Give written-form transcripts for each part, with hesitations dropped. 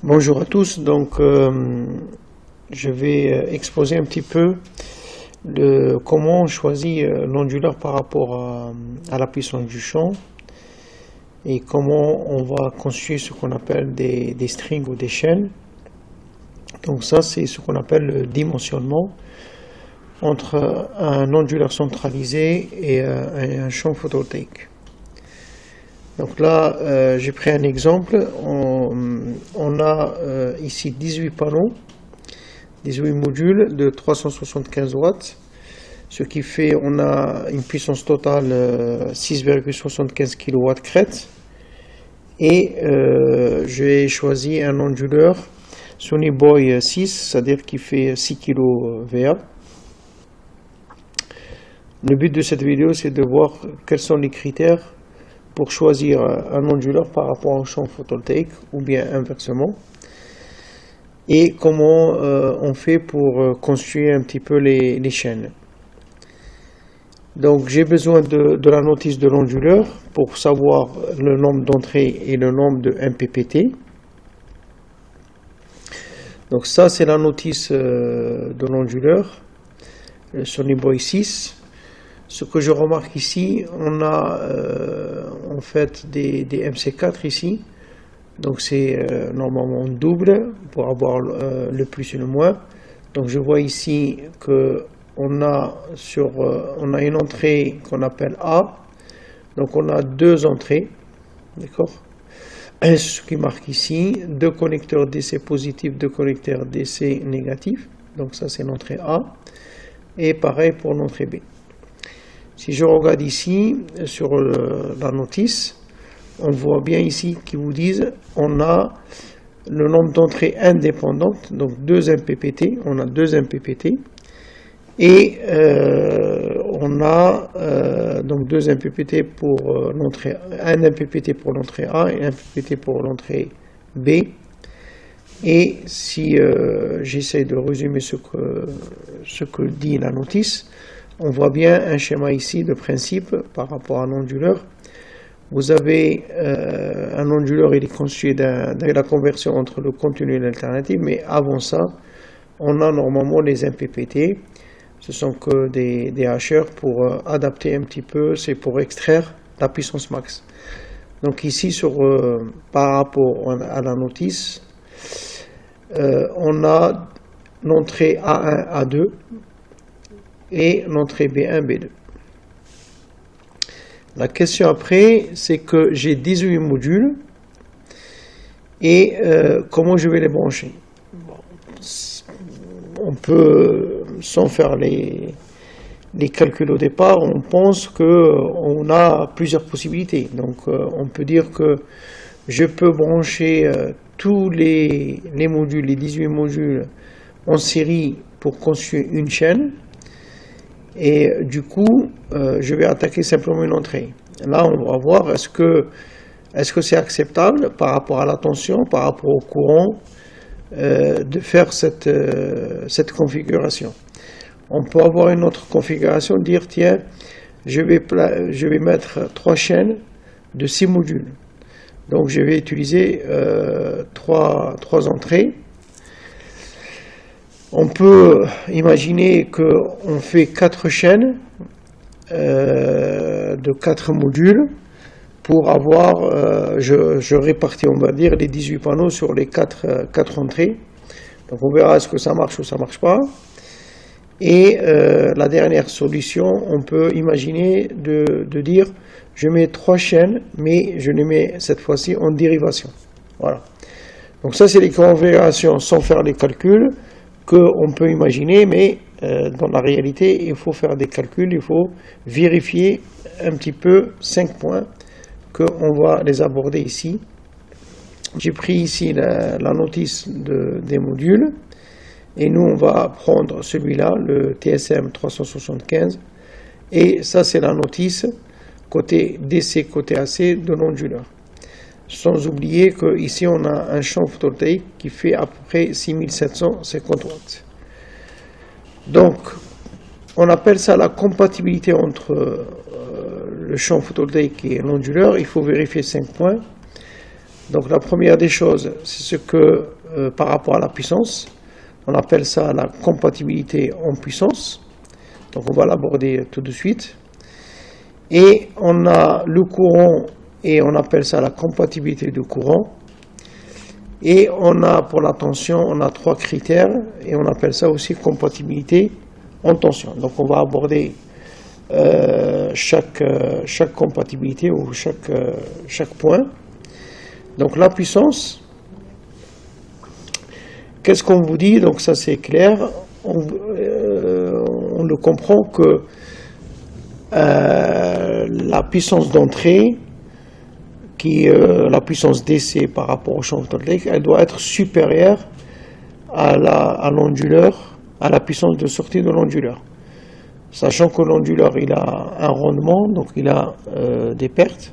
Bonjour à tous, je vais exposer un petit peu comment on choisit l'onduleur par rapport à la puissance du champ et comment on va construire ce qu'on appelle des strings ou des chaînes. Donc ça c'est ce qu'on appelle le dimensionnement entre un onduleur centralisé et un champ photovoltaïque. Donc là, j'ai pris un exemple. On a ici 18 panneaux, 18 modules de 375 watts, ce qui fait on a une puissance totale 6,75 kW crête. Et j'ai choisi un onduleur Sony Boy 6, c'est-à-dire qui fait 6 kg VA. Le but de cette vidéo, c'est de voir quels sont les critères pour choisir un onduleur par rapport à un champ photovoltaïque ou bien inversement, et comment on fait pour construire un petit peu les chaînes. Donc j'ai besoin de la notice de l'onduleur pour savoir le nombre d'entrées et le nombre de MPPT. Donc ça c'est la notice de l'onduleur, le Sony Boy 6. Ce que je remarque ici, on a en fait des MC4 ici, donc c'est normalement double pour avoir le plus et le moins. Donc je vois ici que on a une entrée qu'on appelle A, donc on a deux entrées, d'accord. Ce qui marque ici, deux connecteurs DC positifs, deux connecteurs DC négatifs, donc ça c'est l'entrée A, et pareil pour l'entrée B. Si je regarde ici sur la notice, on voit bien ici qu'ils vous disent on a le nombre d'entrées indépendantes, donc 2 MPPT, on a 2 MPPT, et on a donc 2 MPPT pour l'entrée, 1 MPPT pour l'entrée A et 1 MPPT pour l'entrée B. Et si j'essaie de résumer ce que dit la notice, on voit bien un schéma ici de principe par rapport à un onduleur. Vous avez un onduleur, il est construit de la conversion entre le continu et l'alternative, mais avant ça, on a normalement les MPPT. Ce sont que des hacheurs pour adapter un petit peu, c'est pour extraire la puissance max. Donc ici, par rapport à la notice, on a l'entrée A1, A2, et l'entrée B1, B2. La question après, c'est que j'ai 18 modules et comment je vais les brancher. On peut, sans faire les calculs au départ, on pense qu'on a plusieurs possibilités. Donc on peut dire que je peux brancher tous les modules, les 18 modules en série pour construire une chaîne. Et du coup, je vais attaquer simplement une entrée. Là, on va voir est-ce que c'est acceptable par rapport à la tension, par rapport au courant, de faire cette configuration. On peut avoir une autre configuration, dire tiens, je vais mettre 3 chaînes de 6 modules. Donc je vais utiliser 3 entrées. On peut imaginer qu'on fait 4 chaînes de 4 modules pour avoir, je répartis on va dire les 18 panneaux sur les 4 entrées. Donc on verra est-ce que ça marche ou ça ne marche pas. Et la dernière solution, on peut imaginer de dire je mets 3 chaînes mais je les mets cette fois-ci en dérivation. Voilà. Donc ça c'est les configurations sans faire les calculs qu'on peut imaginer, mais dans la réalité, il faut faire des calculs, il faut vérifier un petit peu 5 points qu'on va les aborder ici. J'ai pris ici la notice des modules, et nous on va prendre celui-là, le TSM 375, et ça c'est la notice côté DC, côté AC de l'onduleur. Sans oublier qu'ici on a un champ photovoltaïque qui fait à peu près 6750 watts. Donc on appelle ça la compatibilité entre le champ photovoltaïque et l'onduleur. Il faut vérifier 5 points. Donc la première des choses, c'est ce que par rapport à la puissance, on appelle ça la compatibilité en puissance. Donc on va l'aborder tout de suite. Et on a le courant et on appelle ça la compatibilité du courant. Et on a pour la tension, on a 3 critères et on appelle ça aussi compatibilité en tension. Donc on va aborder chaque compatibilité ou chaque point. Donc la puissance, qu'est-ce qu'on vous dit? Donc ça c'est clair, on le comprend que la puissance d'entrée, qui est la puissance d'essai par rapport au champ photovoltaïque, elle doit être supérieure à l'onduleur, à la puissance de sortie de l'onduleur. Sachant que l'onduleur il a un rendement, donc il a des pertes.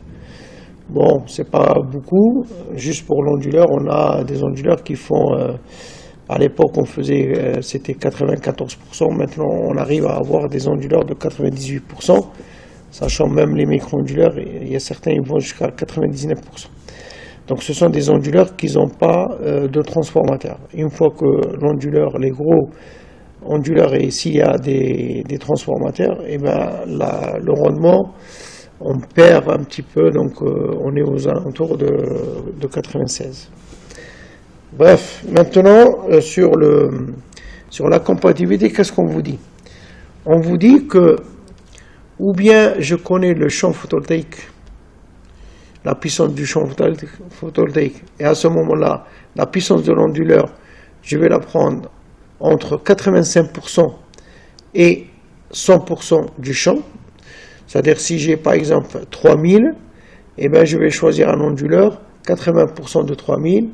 Bon, c'est pas beaucoup, juste pour l'onduleur, on a des onduleurs qui font, à l'époque on faisait, c'était 94%, maintenant on arrive à avoir des onduleurs de 98%, sachant même les micro-onduleurs, il y a certains qui vont jusqu'à 99%. Donc ce sont des onduleurs qui n'ont pas de transformateur. Une fois que l'onduleur, les gros onduleurs, et s'il y a des transformateurs, et ben le rendement, on perd un petit peu, donc on est aux alentours de 96. Bref, maintenant sur la compatibilité, qu'est-ce qu'on vous dit? On vous dit que ou bien je connais le champ photovoltaïque, la puissance du champ photovoltaïque, et à ce moment-là, la puissance de l'onduleur, je vais la prendre entre 85% et 100% du champ. C'est-à-dire si j'ai par exemple 3000, eh ben, je vais choisir un onduleur 80% de 3000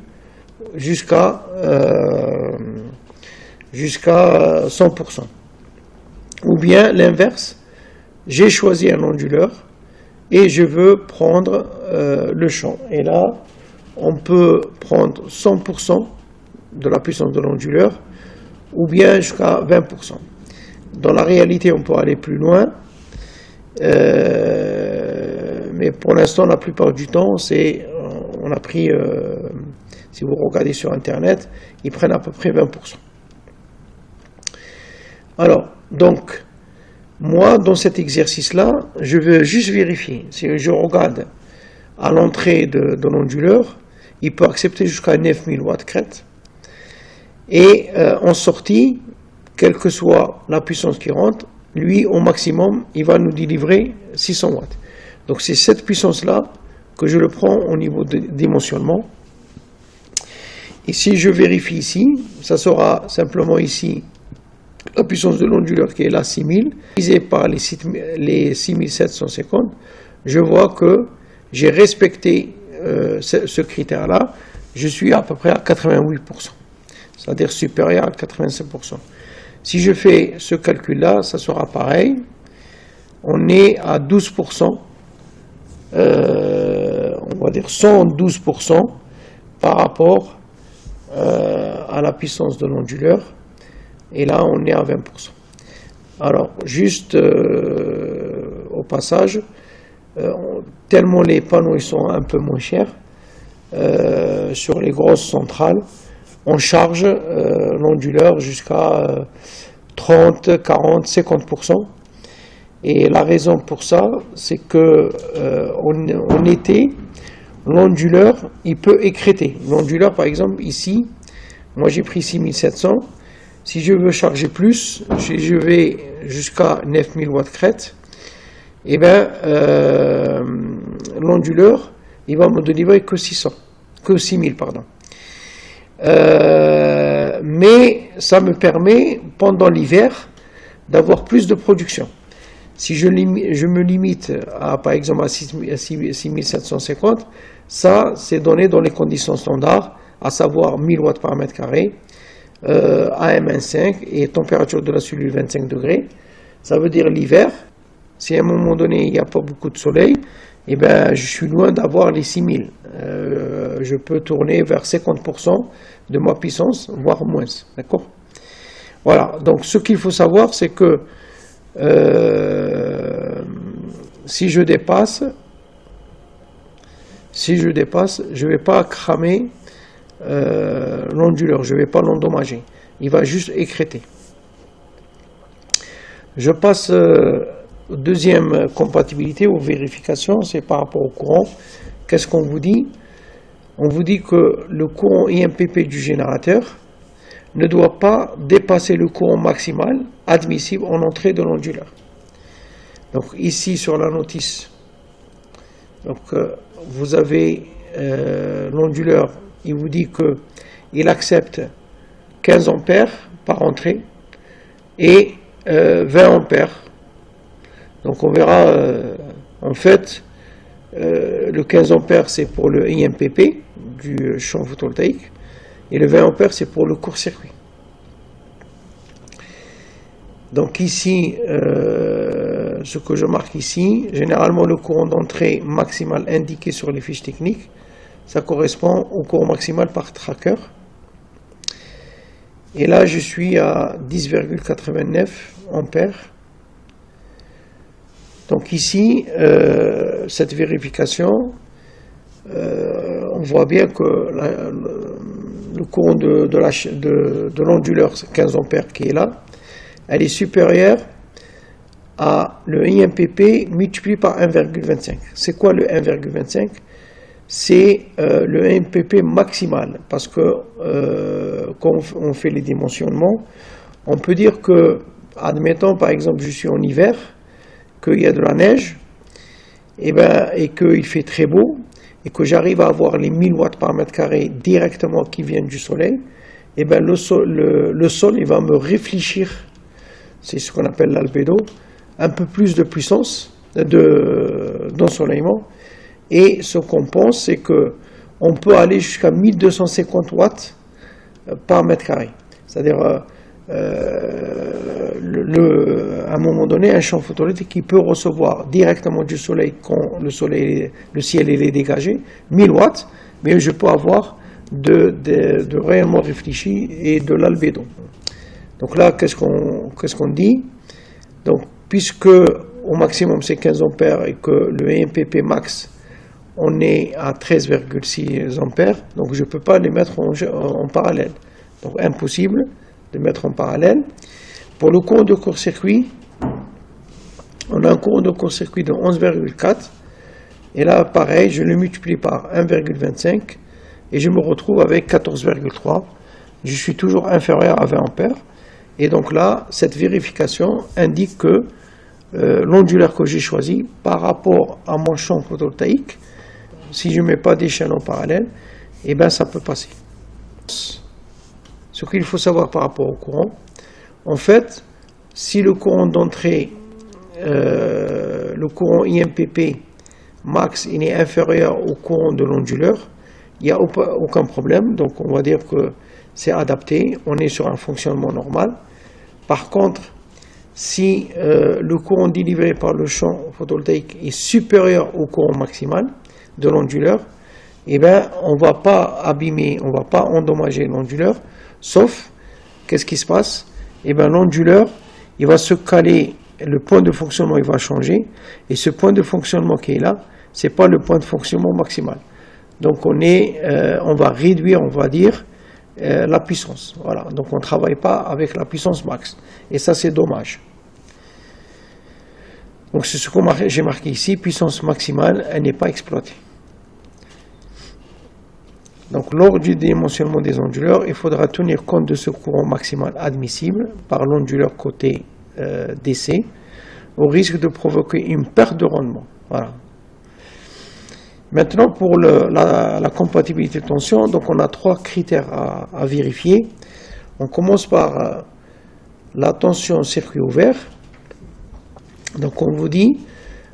jusqu'à 100%. Ou bien l'inverse, j'ai choisi un onduleur et je veux prendre le champ. Et là, on peut prendre 100% de la puissance de l'onduleur ou bien jusqu'à 20%. Dans la réalité, on peut aller plus loin. Mais pour l'instant, la plupart du temps, on a pris, si vous regardez sur Internet, ils prennent à peu près 20%. Alors, donc, moi, dans cet exercice-là, je veux juste vérifier. Si je regarde à l'entrée de l'onduleur, il peut accepter jusqu'à 9000 watts crête. Et en sortie, quelle que soit la puissance qui rentre, lui, au maximum, il va nous délivrer 600 watts. Donc c'est cette puissance-là que je le prends au niveau de dimensionnement. Et si je vérifie ici, ça sera simplement ici la puissance de l'onduleur qui est là 6000, divisé par les 6750, je vois que j'ai respecté ce critère-là, je suis à peu près à 88%, c'est-à-dire supérieur à 85%. Si je fais ce calcul-là, ça sera pareil. On est à 12%, on va dire 112% par rapport à la puissance de l'onduleur. Et là, on est à 20%. Alors, juste au passage, tellement les panneaux ils sont un peu moins chers, sur les grosses centrales, on charge l'onduleur jusqu'à 30, 40, 50%. Et la raison pour ça, c'est que en été, l'onduleur, il peut écréter. L'onduleur, par exemple, ici, moi j'ai pris 6700. Si je veux charger plus, si je vais jusqu'à 9000 watts crête, et ben l'onduleur, il va me délivrer que 6000, pardon. Mais ça me permet, pendant l'hiver, d'avoir plus de production. Si je me limite à, par exemple, à 6750, ça, c'est donné dans les conditions standards, à savoir 1000 watts par mètre carré, AM1,5 et température de la cellule 25 degrés. Ça veut dire l'hiver, si à un moment donné, il n'y a pas beaucoup de soleil, eh ben, je suis loin d'avoir les 6000. Je peux tourner vers 50% de ma puissance, voire moins. D'accord ? Voilà, donc ce qu'il faut savoir, c'est que si je dépasse, Si je dépasse, je ne vais pas cramer l'onduleur, je ne vais pas l'endommager. Il va juste écréter. Je passe deuxième compatibilité ou vérification, c'est par rapport au courant. Qu'est-ce qu'on vous dit? On vous dit que le courant IMPP du générateur ne doit pas dépasser le courant maximal admissible en entrée de l'onduleur. Donc ici sur la notice, donc, vous avez l'onduleur, il vous dit qu'il accepte 15 ampères par entrée et 20 ampères. Donc on verra, en fait, le 15 ampères c'est pour le IMPP du champ photovoltaïque et le 20 ampères c'est pour le court-circuit. Donc ici, ce que je marque ici, généralement le courant d'entrée maximal indiqué sur les fiches techniques, ça correspond au courant maximal par tracker. Et là, je suis à 10,89 ampères. Donc ici, cette vérification, on voit bien que le courant de l'onduleur, 15 ampères qui est là, elle est supérieure à le IMPP multiplié par 1,25. C'est quoi le 1,25? C'est le IMPP maximal, parce que quand on fait les dimensionnements, on peut dire que, admettons par exemple je suis en hiver, qu'il y a de la neige, et qu'il fait très beau, et que j'arrive à avoir les 1000 watts par mètre carré directement qui viennent du soleil, et le sol il va me réfléchir, c'est ce qu'on appelle l'albédo, un peu plus de puissance d'ensoleillement. Et ce qu'on pense, c'est qu'on peut aller jusqu'à 1250 watts par mètre carré. C'est-à-dire, à un moment donné, un champ photovoltaïque qui peut recevoir directement du soleil quand le ciel est dégagé, 1000 watts, mais je peux avoir de rayonnement réfléchi et de l'albédo. Donc là, qu'est-ce qu'on dit? Donc, puisque au maximum c'est 15 ampères et que le IMPP max, on est à 13,6 ampères, donc je ne peux pas les mettre en parallèle. Donc, impossible de mettre en parallèle. Pour le courant de court-circuit, on a un courant de court-circuit de 11,4, et là, pareil, je le multiplie par 1,25, et je me retrouve avec 14,3. Je suis toujours inférieur à 20 ampères. Et donc là, cette vérification indique que l'onduleur que j'ai choisi par rapport à mon champ photovoltaïque, si je ne mets pas des chaînes en parallèle, eh bien ça peut passer. Ce qu'il faut savoir par rapport au courant, en fait, si le courant d'entrée, le courant IMPP max, il est inférieur au courant de l'onduleur, il n'y a aucun problème, donc on va dire que c'est adapté, on est sur un fonctionnement normal. Par contre, si le courant délivré par le champ photovoltaïque est supérieur au courant maximal de l'onduleur, eh bien, on ne va pas abîmer, on ne va pas endommager l'onduleur, sauf, qu'est-ce qui se passe? Eh bien, l'onduleur, il va se caler, le point de fonctionnement, il va changer, et ce point de fonctionnement qui est là, ce n'est pas le point de fonctionnement maximal. Donc, on va réduire, on va dire, la puissance. Voilà. Donc on ne travaille pas avec la puissance max. Et ça, c'est dommage. Donc c'est ce que j'ai marqué ici, puissance maximale, elle n'est pas exploitée. Donc lors du dimensionnement des onduleurs, il faudra tenir compte de ce courant maximal admissible par l'onduleur côté DC, au risque de provoquer une perte de rendement. Voilà. Maintenant, pour la compatibilité de tension, donc on a 3 critères à vérifier. On commence par la tension circuit ouvert. Donc on vous dit,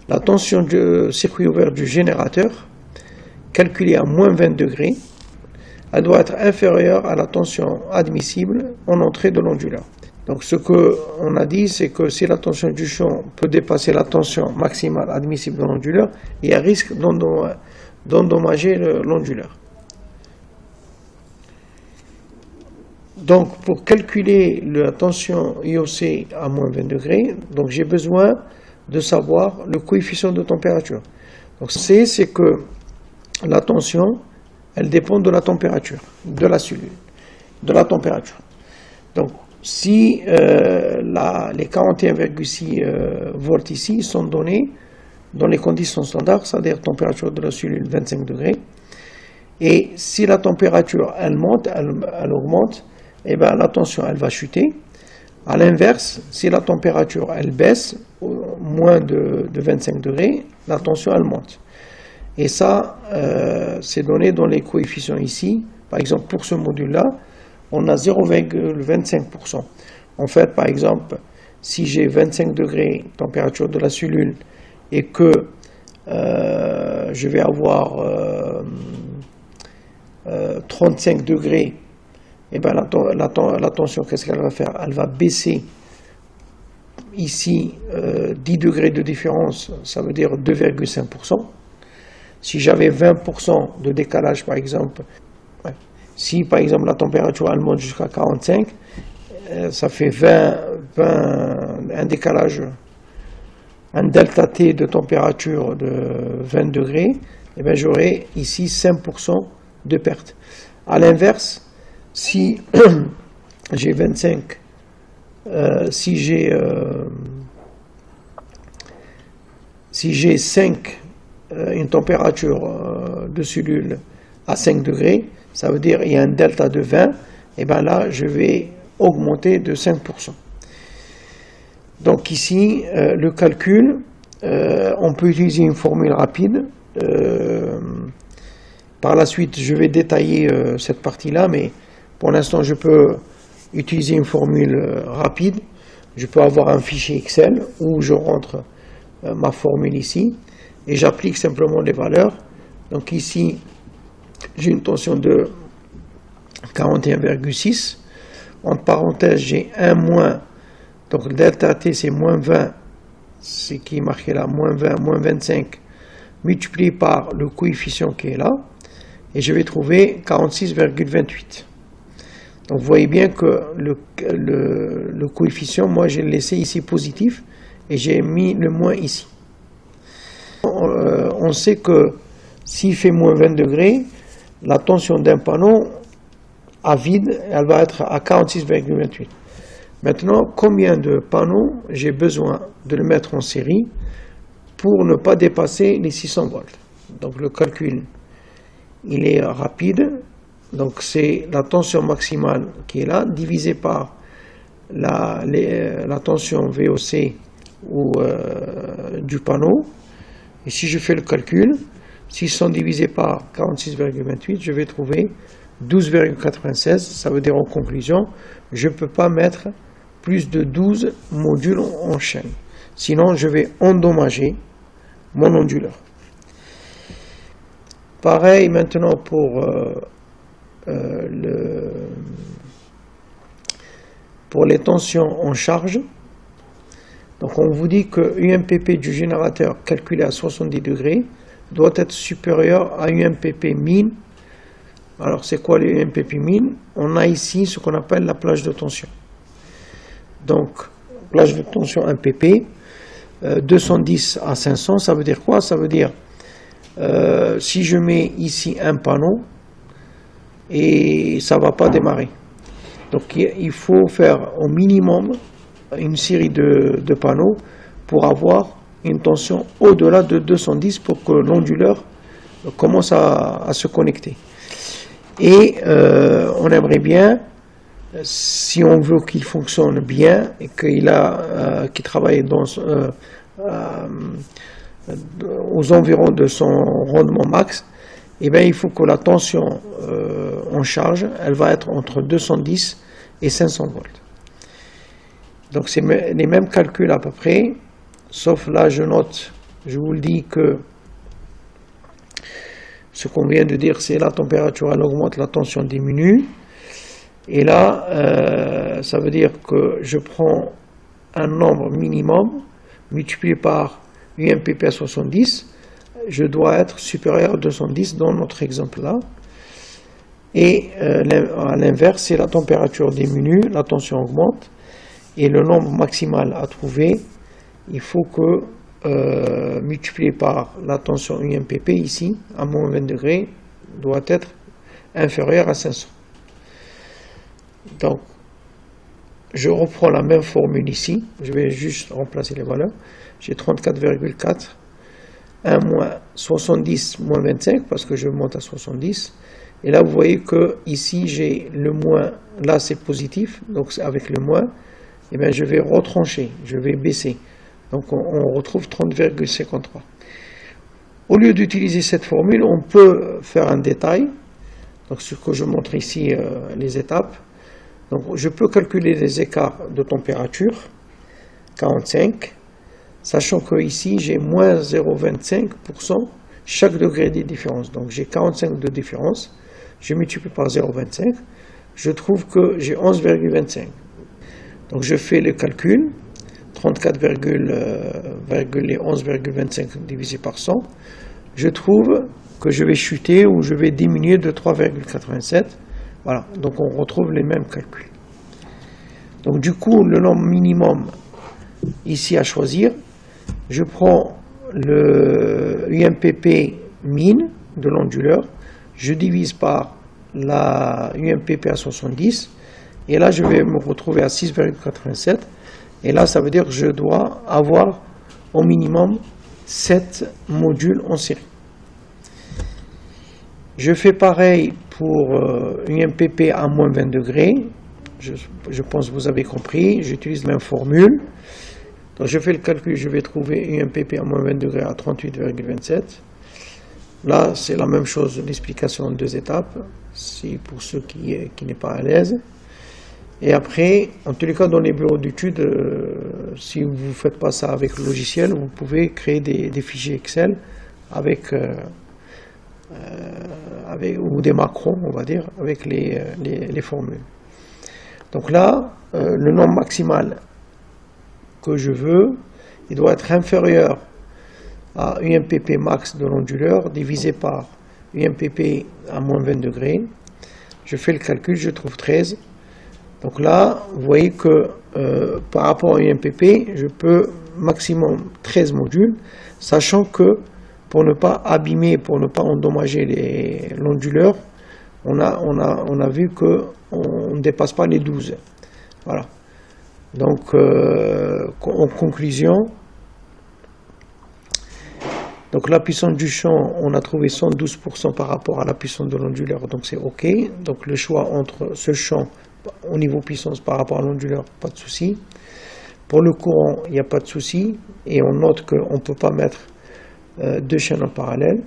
la tension du circuit ouvert du générateur, calculée à moins 20 degrés, elle doit être inférieure à la tension admissible en entrée de l'onduleur. Donc ce qu'on a dit, c'est que si la tension du champ peut dépasser la tension maximale admissible de l'onduleur, il y a risque d'endommager l'onduleur. Donc pour calculer la tension IOC à moins 20 degrés, donc j'ai besoin de savoir le coefficient de température. Donc c'est que la tension, elle dépend de la température, de la cellule, de la température. Donc, si les 41,6 volts ici sont donnés dans les conditions standards, c'est-à-dire température de la cellule 25 degrés, et si la température elle monte, elle augmente, et bien la tension elle va chuter. À l'inverse, si la température elle baisse, moins de 25 degrés, la tension elle monte. Et ça, c'est donné dans les coefficients ici. Par exemple, pour ce module-là, on a 0,25%. En fait, par exemple, si j'ai 25 degrés température de la cellule et que je vais avoir 35 degrés, et ben la tension, qu'est-ce qu'elle va faire? Elle va baisser ici 10 degrés de différence, ça veut dire 2,5%. Si j'avais 20% de décalage, par exemple, si par exemple la température elle monte jusqu'à 45, ça fait 20 un décalage, un delta T de température de 20 degrés, et bien j'aurai ici 5% de perte. À l'inverse, si j'ai 25, si j'ai 5, une température de cellule à 5 degrés, ça veut dire il y a un delta de 20, et bien là je vais augmenter de 5%. Donc ici, le calcul, on peut utiliser une formule rapide. Par la suite, je vais détailler cette partie-là, mais pour l'instant, je peux utiliser une formule rapide. Je peux avoir un fichier Excel où je rentre ma formule ici et j'applique simplement les valeurs. Donc ici, j'ai une tension de 41,6. Entre parenthèses, j'ai 1 moins. Donc le delta T, c'est moins 20, ce qui est marqué là, moins 20, moins 25, multiplié par le coefficient qui est là, et je vais trouver 46,28. Donc vous voyez bien que le coefficient, moi j'ai laissé ici positif, et j'ai mis le moins ici. On sait que s'il fait moins 20 degrés, la tension d'un panneau à vide, elle va être à 46,28. Maintenant, combien de panneaux j'ai besoin de le mettre en série pour ne pas dépasser les 600 volts? Donc le calcul, il est rapide. Donc c'est la tension maximale qui est là, divisée par la tension VOC ou du panneau. Et si je fais le calcul, 600 divisé par 46,28, je vais trouver 12,96. Ça veut dire en conclusion, je ne peux pas mettre plus de 12 modules en chaîne. Sinon, je vais endommager mon onduleur. Pareil maintenant pour les tensions en charge. Donc on vous dit que UMPP du générateur calculé à 70 degrés doit être supérieur à UMPP min. Alors c'est quoi le UMPP min? On a ici ce qu'on appelle la plage de tension. Donc plage de tension 1 pp, 210 à 500, ça veut dire quoi? Ça veut dire si je mets ici un panneau et ça ne va pas démarrer. Donc il faut faire au minimum une série de panneaux pour avoir une tension au-delà de 210 pour que l'onduleur commence à se connecter. Et on aimerait bien, si on veut qu'il fonctionne bien et qu'il travaille aux environs de son rendement max, eh bien, il faut que la tension en charge, elle va être entre 210 et 500 volts. Donc c'est les mêmes calculs à peu près, sauf là je note, je vous le dis que ce qu'on vient de dire, c'est la température elle augmente, la tension diminue. Et là, ça veut dire que je prends un nombre minimum multiplié par UMPP à 70, je dois être supérieur à 210 dans notre exemple là. Et à l'inverse, si la température diminue, la tension augmente. Et le nombre maximal à trouver, il faut que multiplié par la tension UMPP ici, à moins 20 degrés, doit être inférieur à 500. Donc, je reprends la même formule ici, je vais juste remplacer les valeurs. J'ai 34,4, 1 moins 70 moins 25, parce que je monte à 70. Et là, vous voyez que ici, j'ai le moins, là c'est positif, donc avec le moins, eh bien, je vais retrancher, je vais baisser. Donc on retrouve 30,53. Au lieu d'utiliser cette formule, on peut faire un détail. Donc ce que je montre ici, les étapes. Donc je peux calculer les écarts de température, 45, sachant que ici j'ai moins 0,25% chaque degré de différence. Donc j'ai 45 de différence, je multiplie par 0,25, je trouve que j'ai 11,25. Donc je fais le calcul, 34,11,25 divisé par 100, je trouve que je vais chuter ou je vais diminuer de 3,87. Voilà, donc on retrouve les mêmes calculs. Donc du coup, le nombre minimum ici à choisir, je prends le UMPP min de l'onduleur, je divise par la UMPP à 70, et là je vais me retrouver à 6,87, et là ça veut dire que je dois avoir au minimum 7 modules en série. Je fais pareil pour UMPP à moins 20 degrés, je pense que vous avez compris, j'utilise la même formule. Donc je fais le calcul, je vais trouver UMPP à moins 20 degrés à 38,27. Là, c'est la même chose, l'explication en 2 étapes, si pour ceux qui n'est pas à l'aise. Et après, en tous les cas, dans les bureaux d'études, si vous ne faites pas ça avec le logiciel, vous pouvez créer des fichiers Excel avec ou des macros, on va dire, avec les formules. Donc là, le nombre maximal que je veux, il doit être inférieur à UMPP max de l'onduleur divisé par UMPP à moins 20 degrés. Je fais le calcul, je trouve 13. Donc là, vous voyez que par rapport à UMPP, je peux maximum 13 modules, sachant que pour ne pas abîmer, pour ne pas endommager l'onduleur, on a vu qu'on ne dépasse pas les 12. Voilà. Donc, en conclusion, donc la puissance du champ, on a trouvé 112% par rapport à la puissance de l'onduleur, donc c'est OK. Donc le choix entre ce champ au niveau puissance par rapport à l'onduleur, pas de souci. Pour le courant, il n'y a pas de souci, et on note qu'on ne peut pas mettre 2 chaînes en parallèle.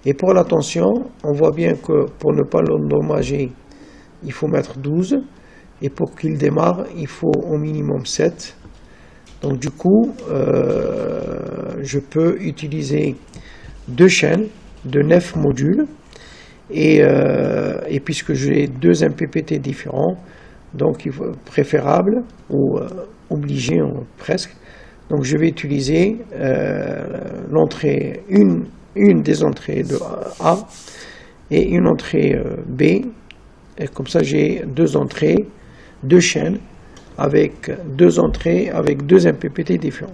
Et pour la tension, on voit bien que pour ne pas l'endommager, il faut mettre 12, et pour qu'il démarre, il faut au minimum 7. Donc du coup, je peux utiliser 2 chaînes de 9 modules, et puisque j'ai 2 MPPT différents, donc il faut préférable ou obligé presque. Donc je vais utiliser l'entrée, une des entrées de A et une entrée B, et comme ça j'ai 2 entrées, 2 chaînes avec 2 entrées avec 2 MPPT différents.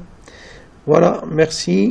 Voilà, merci.